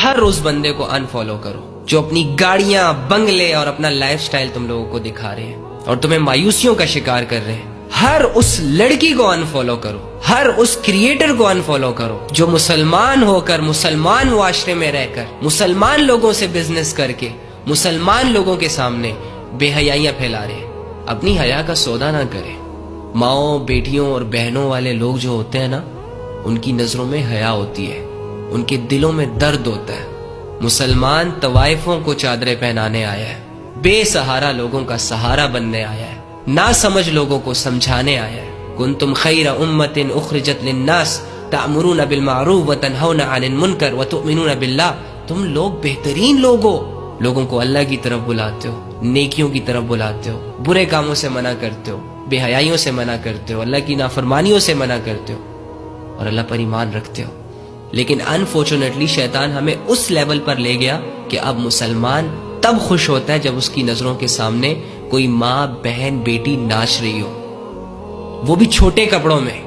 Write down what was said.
ہر اس بندے کو انفالو کرو جو اپنی گاڑیاں، بنگلے اور اپنا لائف سٹائل تم لوگوں کو دکھا رہے ہیں اور تمہیں مایوسیوں کا شکار کر رہے ہیں۔ ہر اس لڑکی کو انفالو کرو، ہر اس کریٹر کو انفالو کرو جو مسلمان ہو کر، مسلمان معاشرے میں رہ کر، مسلمان لوگوں سے بزنس کر کے، مسلمان لوگوں کے سامنے بے حیائیاں پھیلا رہے ہیں۔ اپنی حیا کا سودا نہ کریں۔ ماؤں، بیٹیوں اور بہنوں والے لوگ جو ہوتے ہیں نا، ان کی نظروں میں حیا ہوتی ہے، ان کے دلوں میں درد ہوتا ہے۔ مسلمان طوائفوں کو چادریں پہنانے آیا ہے، بے سہارا لوگوں کا سہارا بننے آیا ہے، نہ سمجھ لوگوں کو سمجھانے آیا ہے۔ کنتم خیر امت اخرجت للناس تأمرون بالمعروف وتنہون عن المنکر وتؤمنون باللہ۔ تم لوگ بہترین لوگ ہو، لوگوں کو اللہ کی طرف بلاتے ہو، نیکیوں کی طرف بلاتے ہو، برے کاموں سے منع کرتے ہو، بے حیائیوں سے منع کرتے ہو، اللہ کی نافرمانیوں سے منع کرتے ہو اور اللہ پر ایمان رکھتے ہو۔ لیکن انفارچونیٹلی شیطان ہمیں اس لیول پر لے گیا کہ اب مسلمان تب خوش ہوتا ہے جب اس کی نظروں کے سامنے کوئی ماں، بہن، بیٹی ناچ رہی ہو، وہ بھی چھوٹے کپڑوں میں،